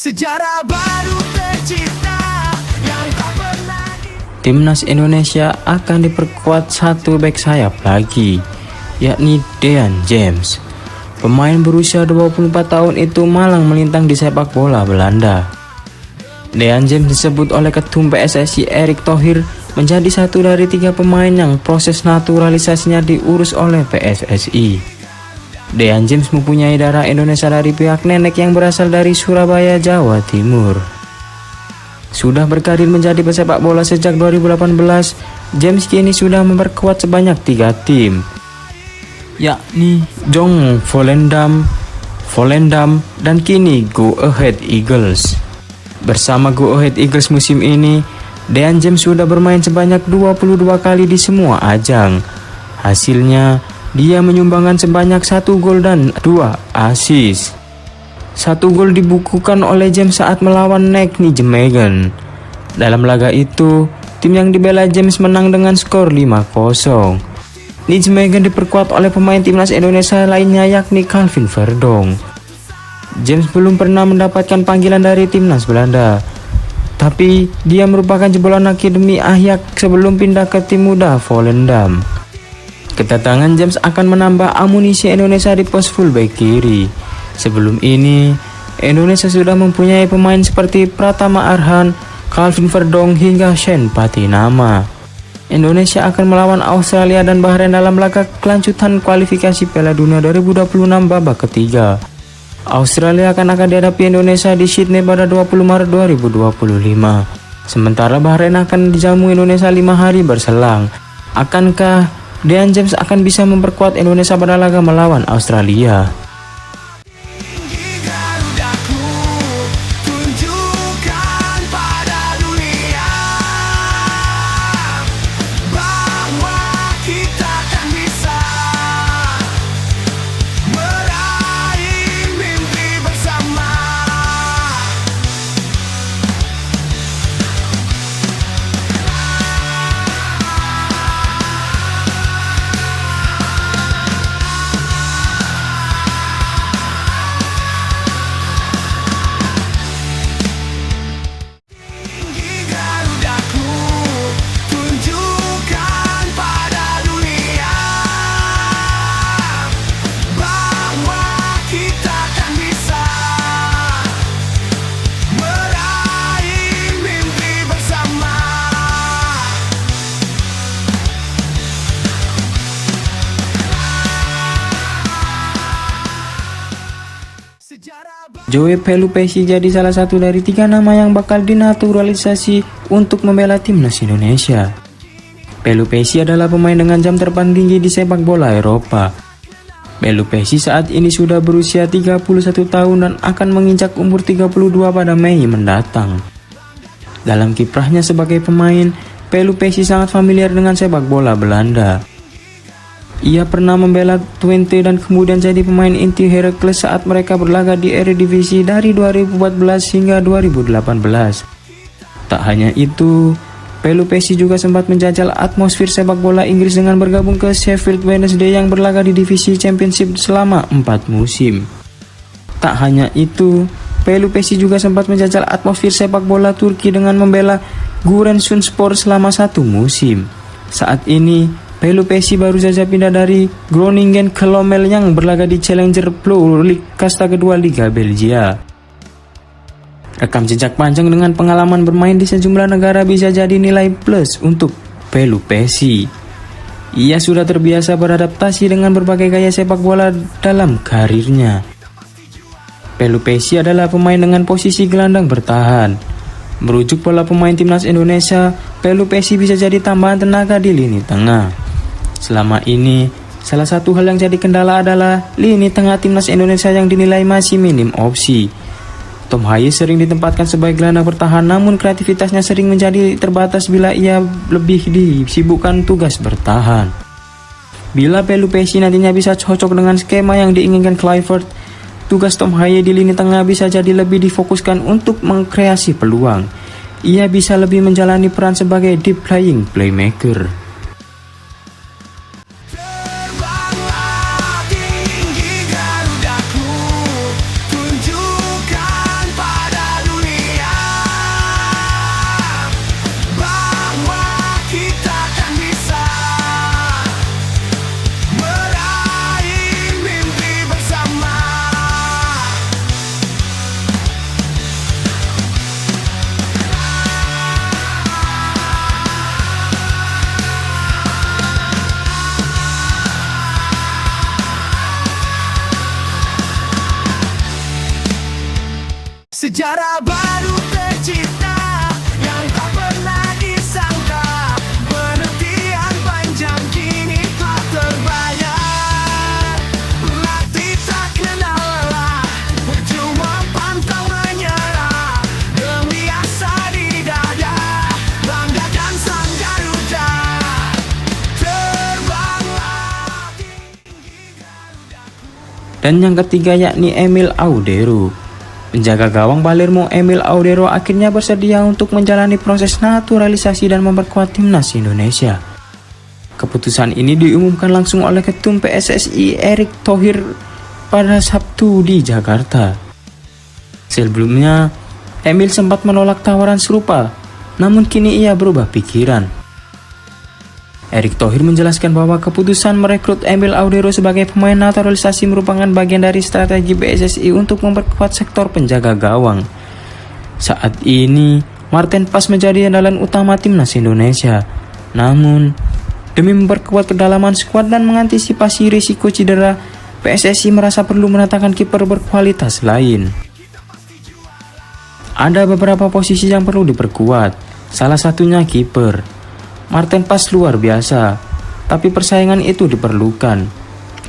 Sejarah baru tercipta yang tak pernah Timnas Indonesia akan diperkuat satu bek sayap lagi, yakni Dean James. Pemain berusia 24 tahun itu malang melintang di sepak bola Belanda. Dean James disebut oleh Ketum PSSI Erick Thohir menjadi satu dari 3 pemain yang proses naturalisasinya diurus oleh PSSI. Dean James mempunyai darah Indonesia dari pihak nenek yang berasal dari Surabaya, Jawa Timur. Sudah berkarir menjadi pesepak bola sejak 2018, James kini sudah memperkuat sebanyak 3 tim, yakni Jong Volendam, dan kini Go Ahead Eagles. Bersama Go Ahead Eagles musim ini, Dean James sudah bermain sebanyak 22 kali di semua ajang. Hasilnya, dia menyumbangkan sebanyak 1 gol dan 2 assist. 1 gol dibukukan oleh James saat melawan Nijmegen. Dalam laga itu, tim yang dibela James menang dengan skor 5-0. Nijmegen diperkuat oleh pemain timnas Indonesia lainnya yakni Calvin Verdong. James belum pernah mendapatkan panggilan dari timnas Belanda, tapi dia merupakan jebolan akademi Ajax sebelum pindah ke tim muda Volendam. Kedatangan James akan menambah amunisi Indonesia di pos fullback kiri. Sebelum ini, Indonesia sudah mempunyai pemain seperti Pratama Arhan, Calvin Verdong hingga Shane Patinama. Indonesia akan melawan Australia dan Bahrain dalam laga kelanjutan kualifikasi Piala Dunia 2026 babak ketiga. Australia akan dihadapi Indonesia di Sydney pada 20 Maret 2025. Sementara Bahrain akan dijamu Indonesia 5 hari berselang. Akankah Dean James akan bisa memperkuat Indonesia pada laga melawan Australia? tinggi Garudaku, tunjukkan pada dunia bahwa kita kan bisa meraih mimpi bersama. Tinggi Garudaku, tunjukkan pada dunia bahwa kita kan bisa meraih mimpi bersama. Sejarah Joe Pelupesi jadi salah satu dari 3 nama yang bakal dinaturalisasi untuk membela timnas Indonesia. Pelupesi adalah pemain dengan jam terbang tinggi di sepak bola Eropa. Pelupesi saat ini sudah berusia 31 tahun dan akan menginjak umur 32 pada Mei mendatang. Dalam kiprahnya sebagai pemain, Pelupesi sangat familiar dengan sepak bola Belanda. Ia pernah membela Twente dan kemudian jadi pemain inti Heracles saat mereka berlaga di Eredivisie dari 2014 hingga 2018. Tak hanya itu, Pelupesi juga sempat menjajal atmosfer sepak bola Inggris dengan bergabung ke Sheffield Wednesday yang berlaga di divisi Championship selama 4 musim. Tak hanya itu, Pelupesi juga sempat menjajal atmosfer sepak bola Turki dengan membela Giresunspor selama 1 musim. Saat ini, Pelupesi baru saja pindah dari Groningen ke Lommel yang berlaga di Challenger Pro League kasta kedua Liga Belgia. Rekam jejak panjang dengan pengalaman bermain di sejumlah negara bisa jadi nilai plus untuk Pelupesi. Ia sudah terbiasa beradaptasi dengan berbagai gaya sepak bola dalam karirnya. Pelupesi adalah pemain dengan posisi gelandang bertahan. Merujuk pola pemain timnas Indonesia, Pelupesi bisa jadi tambahan tenaga di lini tengah. Selama ini, salah satu hal yang jadi kendala adalah lini tengah timnas Indonesia yang dinilai masih minim opsi. Tom Haye sering ditempatkan sebagai gelandang bertahan, namun kreativitasnya sering menjadi terbatas bila ia lebih disibukkan tugas bertahan. Bila Pelupesi nantinya bisa cocok dengan skema yang diinginkan Kluivert, tugas Tom Haye di lini tengah bisa jadi lebih difokuskan untuk mengkreasi peluang. Ia bisa lebih menjalani peran sebagai deep playing playmaker. Terbanglah tinggi Garudaku, tunjukkan pada Sejarah baru tercipta yang tak pernah disangka. Penantian panjang kini telah terbayar. Latih tak kenal lelah, percuma pantang menyerah. Demi asa di dada, banggakan sang Garuda. Terbanglah tinggi Garudaku. Dan yang ketiga yakni Emil Audero. Penjaga gawang Palermo Emil Audero akhirnya bersedia untuk menjalani proses naturalisasi dan memperkuat timnas Indonesia. Keputusan ini diumumkan langsung oleh Ketum PSSI Erick Thohir pada Sabtu di Jakarta. Sebelumnya, Emil sempat menolak tawaran serupa, namun kini ia berubah pikiran. Erick Thohir menjelaskan bahwa keputusan merekrut Emil Audero sebagai pemain naturalisasi merupakan bagian dari strategi PSSI untuk memperkuat sektor penjaga gawang. Saat ini, Marten Pas menjadi andalan utama timnas Indonesia. Namun, demi memperkuat kedalaman skuad dan mengantisipasi risiko cedera, PSSI merasa perlu mendatangkan kiper berkualitas lain. Ada beberapa posisi yang perlu diperkuat, salah satunya kiper. Marten Pas luar biasa, tapi persaingan itu diperlukan.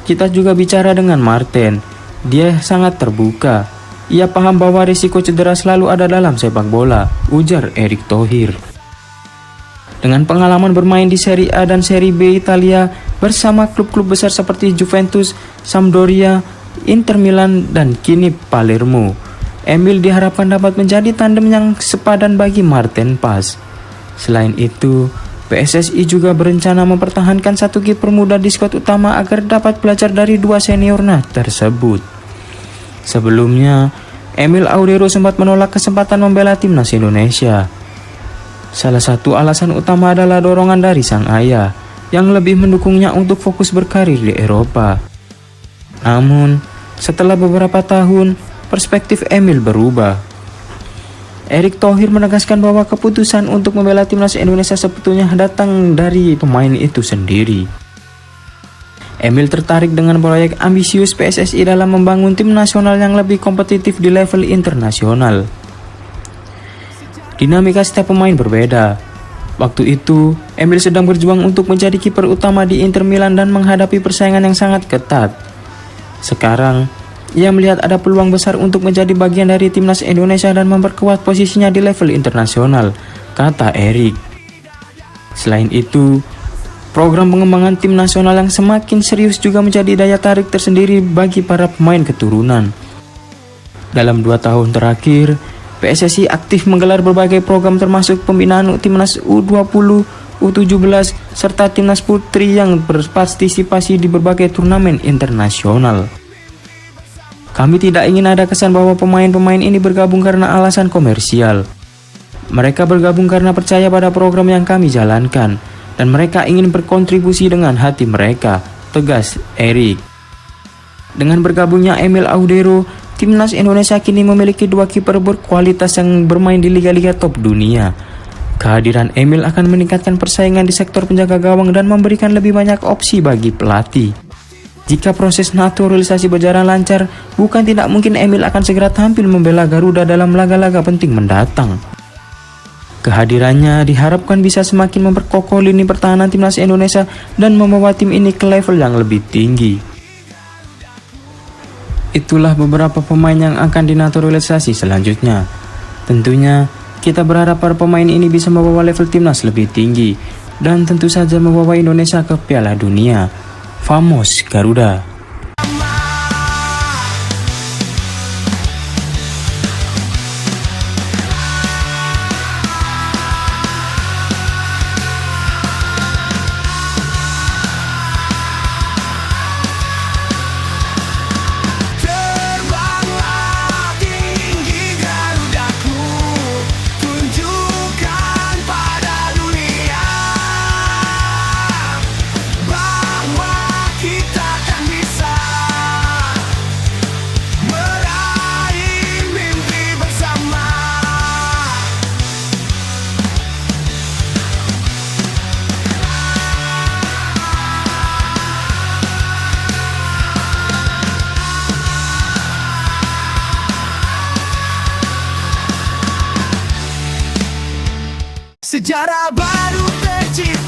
Kita juga bicara dengan Marten, dia sangat terbuka. Ia paham bahwa risiko cedera selalu ada dalam sepak bola, ujar Erick Thohir. Dengan pengalaman bermain di Serie A dan Serie B Italia bersama klub-klub besar seperti Juventus, Sampdoria, Inter Milan, dan kini Palermo, Emil diharapkan dapat menjadi tandem yang sepadan bagi Marten Pas. Selain itu, PSSI juga berencana mempertahankan satu kiper muda di skuad utama agar dapat belajar dari dua seniornya tersebut. Sebelumnya, Emil Audero sempat menolak kesempatan membela timnas Indonesia. Salah satu alasan utama adalah dorongan dari sang ayah yang lebih mendukungnya untuk fokus berkarir di Eropa. Namun, setelah beberapa tahun, perspektif Emil berubah. Erick Thohir menegaskan bahwa keputusan untuk membela timnas Indonesia sebetulnya datang dari pemain itu sendiri. Emil tertarik dengan proyek ambisius PSSI dalam membangun tim nasional yang lebih kompetitif di level internasional. Dinamika setiap pemain berbeda. Waktu itu, Emil sedang berjuang untuk menjadi kiper utama di Inter Milan dan menghadapi persaingan yang sangat ketat. Sekarang, ia melihat ada peluang besar untuk menjadi bagian dari timnas Indonesia dan memperkuat posisinya di level internasional, kata Erick. Selain itu, program pengembangan tim nasional yang semakin serius juga menjadi daya tarik tersendiri bagi para pemain keturunan. Dalam 2 tahun terakhir, PSSI aktif menggelar berbagai program termasuk pembinaan timnas U20, U17, serta timnas putri yang berpartisipasi di berbagai turnamen internasional. Kami tidak ingin ada kesan bahwa pemain-pemain ini bergabung karena alasan komersial. Mereka bergabung karena percaya pada program yang kami jalankan, dan mereka ingin berkontribusi dengan hati mereka, tegas Erick. Dengan bergabungnya Emil Audero, timnas Indonesia kini memiliki 2 kiper berkualitas yang bermain di liga-liga top dunia. Kehadiran Emil akan meningkatkan persaingan di sektor penjaga gawang dan memberikan lebih banyak opsi bagi pelatih. Jika proses naturalisasi berjalan lancar, bukan tidak mungkin Emil akan segera tampil membela Garuda dalam laga-laga penting mendatang. Kehadirannya diharapkan bisa semakin memperkokoh lini pertahanan timnas Indonesia dan membawa tim ini ke level yang lebih tinggi. Itulah beberapa pemain yang akan dinaturalisasi selanjutnya. Tentunya, kita berharap para pemain ini bisa membawa level timnas lebih tinggi dan tentu saja membawa Indonesia ke Piala Dunia. Vamos Garuda. Terbanglah tinggi Garudaku, tunjukkan pada dunia bahwa kita kan bisa. Sejarah baru tercipta.